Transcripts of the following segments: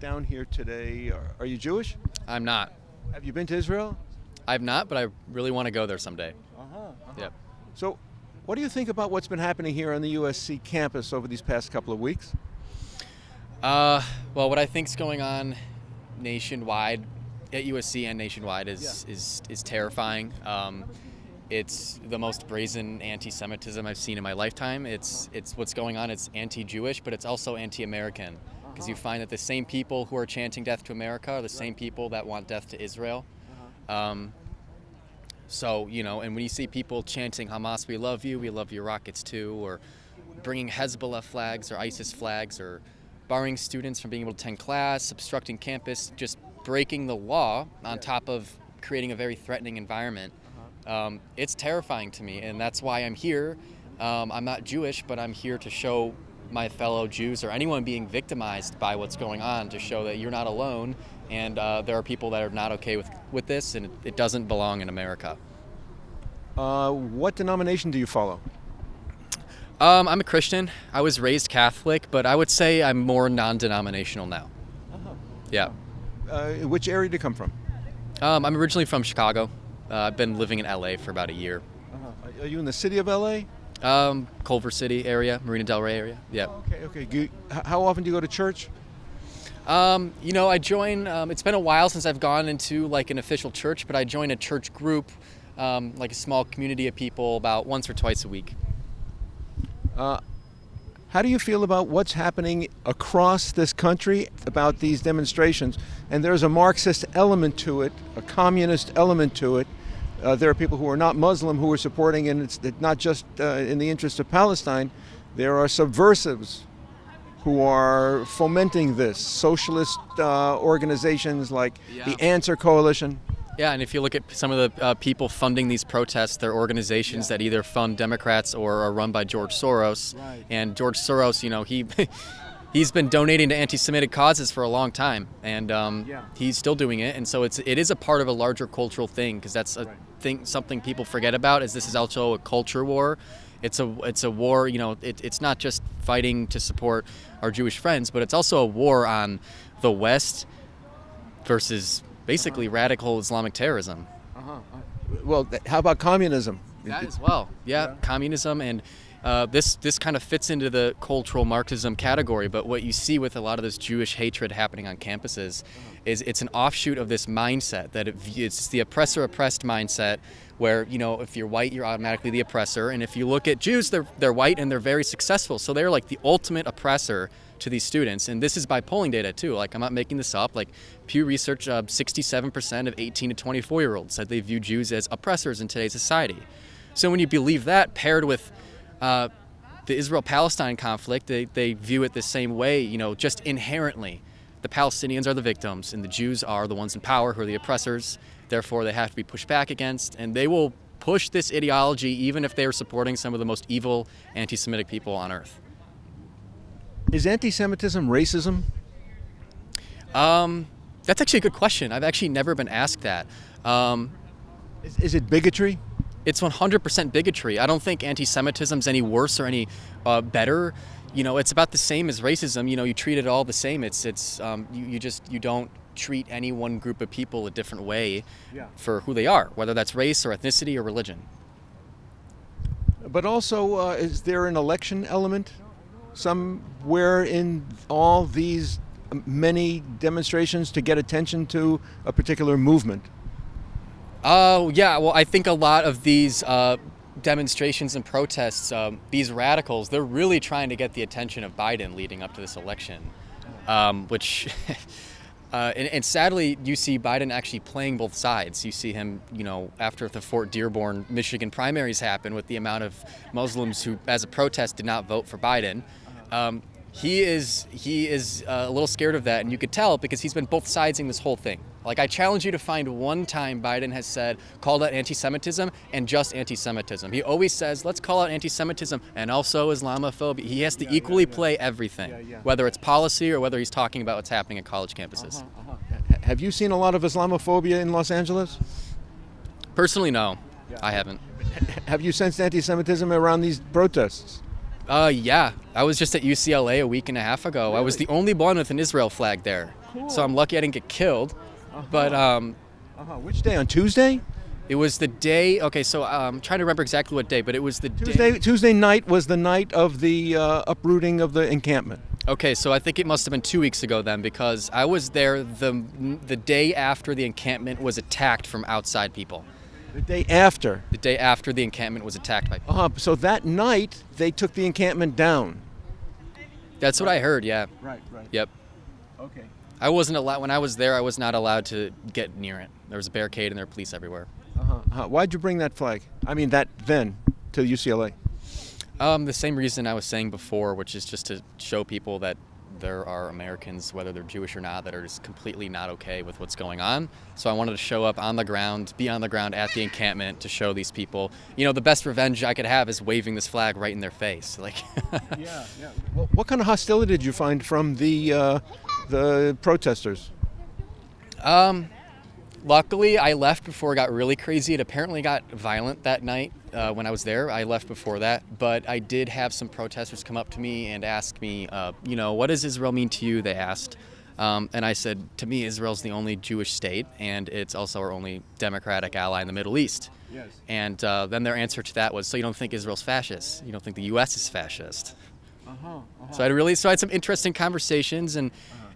Down here today. Are you Jewish? I'm not. Have you been to Israel? I've not, but I really want to go there someday. Yep. So, what do you think about what's been happening here on the USC campus over these past couple of weeks? Well, what I think's going on nationwide, at USC and nationwide, is terrifying. It's the most brazen anti-Semitism I've seen in my lifetime. It's what's going on. It's anti-Jewish, but it's also anti-American, because you find that the same people who are chanting death to America are the same people that want death to Israel. So, and when you see people chanting Hamas, we love your rockets too, or bringing Hezbollah flags or ISIS flags, or barring students from being able to attend class, obstructing campus, just breaking the law on top of creating a very threatening environment, it's terrifying to me, and that's why I'm here. I'm not Jewish, but I'm here to show my fellow Jews or anyone being victimized by what's going on, to show that you're not alone, and there are people that are not okay with this, and it doesn't belong in America. What denomination do you follow? I'm a Christian. I was raised Catholic, but I would say I'm more non-denominational now. Yeah. Which area do you come from? I'm originally from Chicago. I've been living in LA for about a year. Are you in the city of LA? Culver City area, Marina Del Rey area. Yeah. Okay. How often do you go to church? I join, it's been a while since I've gone into like an official church, but I join a church group, like a small community of people, about once or twice a week. How do you feel about what's happening across this country about these demonstrations? And there's a Marxist element to it, a communist element to it. There are people who are not Muslim who are supporting, and it's not just in the interest of Palestine. There are subversives who are fomenting this, socialist organizations like the Answer Coalition. Yeah, and if you look at some of the people funding these protests, they're organizations that either fund Democrats or are run by George Soros. Right. And George Soros, he's been donating to anti-Semitic causes for a long time, and he's still doing it. And so it is a part of a larger cultural thing, because that's something people forget about, is this is also a culture war. It's a war. It's not just fighting to support our Jewish friends, but it's also a war on the West versus basically radical Islamic terrorism. Well, how about communism? That as well. Yeah, communism, and this kind of fits into the cultural Marxism category. But what you see with a lot of this Jewish hatred happening on campuses is it's an offshoot of this mindset that it's the oppressor-oppressed mindset, where if you're white, you're automatically the oppressor, and if you look at Jews, they're white and they're very successful, so they're like the ultimate oppressor to these students. And this is by polling data too. Like, I'm not making this up. Like, Pew Research, 67% of 18 to 24-year-olds said they view Jews as oppressors in today's society. So when you believe that, paired with the Israel-Palestine conflict, they view it the same way. Just inherently, the Palestinians are the victims and the Jews are the ones in power who are the oppressors. Therefore, they have to be pushed back against, and they will push this ideology even if they are supporting some of the most evil anti-Semitic people on earth. Is anti-Semitism racism? That's actually a good question. I've actually never been asked that. Is it bigotry? It's 100% bigotry. I don't think anti-Semitism's any worse or any better. It's about the same as racism. You treat it all the same. You don't treat any one group of people a different way for who they are, whether that's race or ethnicity or religion. But also, is there an election element somewhere in all these many demonstrations to get attention to a particular movement? Oh, yeah. Well, I think a lot of these demonstrations and protests, these radicals, they're really trying to get the attention of Biden leading up to this election, which... and sadly, you see Biden actually playing both sides. You see him, after the Fort Dearborn, Michigan primaries happened, with the amount of Muslims who, as a protest, did not vote for Biden. He is a little scared of that, and you could tell because he's been both sidesing this whole thing. Like, I challenge you to find one time Biden has called out anti-Semitism and just anti-Semitism. He always says, let's call out anti-Semitism and also Islamophobia. He has to equally play everything, whether it's policy or whether he's talking about what's happening at college campuses. Have you seen a lot of Islamophobia in Los Angeles? Personally, no, I haven't. Have you sensed anti-Semitism around these protests? Yeah. I was just at UCLA a week and a half ago. Really? I was the only one with an Israel flag there. cool. So I'm lucky I didn't get killed. But Which day? On Tuesday? it was the day. Okay, so I'm trying to remember exactly what day, but it was the day. Tuesday night was the night of the uprooting of the encampment. Okay, so I think it must have been 2 weeks ago then, because I was there the day after the encampment was attacked from outside people. The day after. The day after the encampment was attacked by people. So that night they took the encampment down. That's what I heard. Yeah. Right. Yep. Okay. I wasn't allowed when I was there. I was not allowed to get near it. There was a barricade and there were police everywhere. Why'd you bring that flag? I mean, that then to UCLA. The same reason I was saying before, which is just to show people that there are Americans, whether they're Jewish or not, that are just completely not okay with what's going on. So I wanted to show up on the ground, be on the ground at the encampment to show these people, the best revenge I could have is waving this flag right in their face. Like, yeah. Well, what kind of hostility did you find from the protesters? Luckily, I left before it got really crazy. It apparently got violent that night when I was there. I left before that. But I did have some protesters come up to me and ask me, what does Israel mean to you? They asked. And I said, to me, Israel's the only Jewish state, and it's also our only democratic ally in the Middle East. Yes. And then their answer to that was, so you don't think Israel's fascist? You don't think the U.S. is fascist? So I had some interesting conversations, and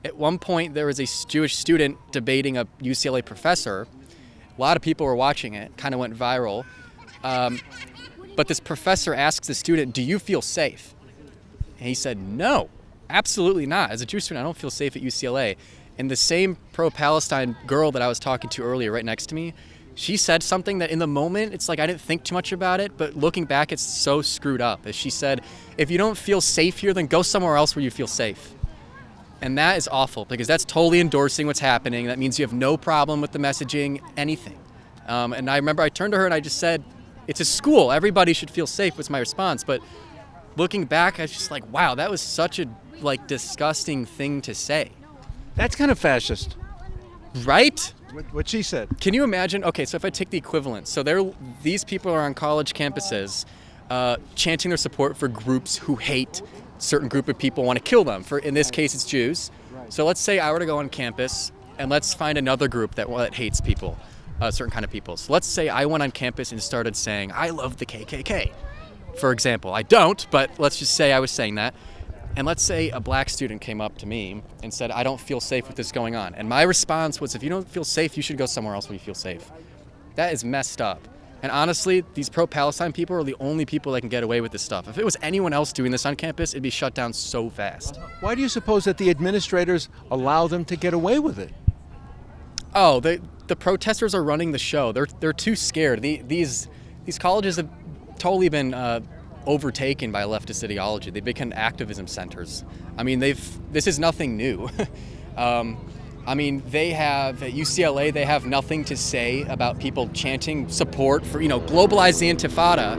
at one point there was a Jewish student debating a UCLA professor. A lot of people were watching it, kind of went viral. But this professor asks the student, do you feel safe? And he said, no, absolutely not. As a Jewish student, I don't feel safe at UCLA. And the same pro-Palestine girl that I was talking to earlier right next to me, she said something that in the moment, it's like I didn't think too much about it, but looking back, it's so screwed up. As she said, if you don't feel safe here, then go somewhere else where you feel safe. And that is awful, because that's totally endorsing what's happening. That means you have no problem with the messaging, anything. And I remember I turned to her and I just said, it's a school. Everybody should feel safe, was my response. But looking back, I was just like, wow, that was such a disgusting thing to say. That's kind of fascist. Right? What she said. Can you imagine? Okay, so if I take the equivalent. So these people are on college campuses chanting their support for groups who hate certain group of people, want to kill them. In this case, it's Jews. Right. So let's say I were to go on campus and let's find another group that hates people, certain kind of people. So let's say I went on campus and started saying, I love the KKK, for example. I don't, but let's just say I was saying that. And let's say a black student came up to me and said, I don't feel safe with this going on. And my response was, if you don't feel safe, you should go somewhere else where you feel safe. That is messed up. And honestly, these pro-Palestine people are the only people that can get away with this stuff. If it was anyone else doing this on campus, it'd be shut down so fast. Why do you suppose that the administrators allow them to get away with it? Oh, the protesters are running the show. They're too scared. These colleges have totally been overtaken by leftist ideology. They've become activism centers. I mean, this is nothing new. They have, at UCLA, they have nothing to say about people chanting support for, globalize the Intifada.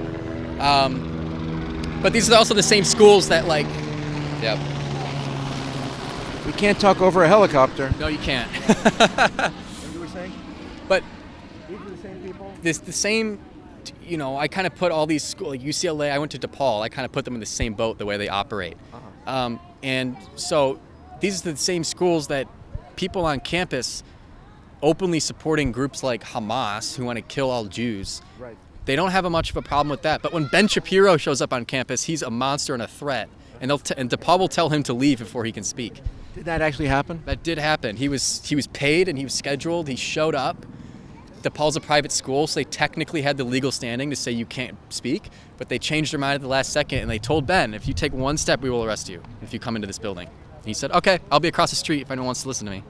But these are also the same schools that yep. We can't talk over a helicopter. No, you can't. What you were saying? But these are the same people? the same, I kind of put all these schools, like UCLA, I went to DePaul, I kind of put them in the same boat, the way they operate. And so these are the same schools that people on campus openly supporting groups like Hamas who want to kill all Jews. Right. They don't have much of a problem with that. But when Ben Shapiro shows up on campus, he's a monster and a threat. And DePaul will tell him to leave before he can speak. Did that actually happen? That did happen. He was paid and he was scheduled. He showed up. DePaul's a private school, so they technically had the legal standing to say you can't speak. But they changed their mind at the last second and they told Ben, if you take one step, we will arrest you if you come into this building. And he said, okay, I'll be across the street if anyone wants to listen to me.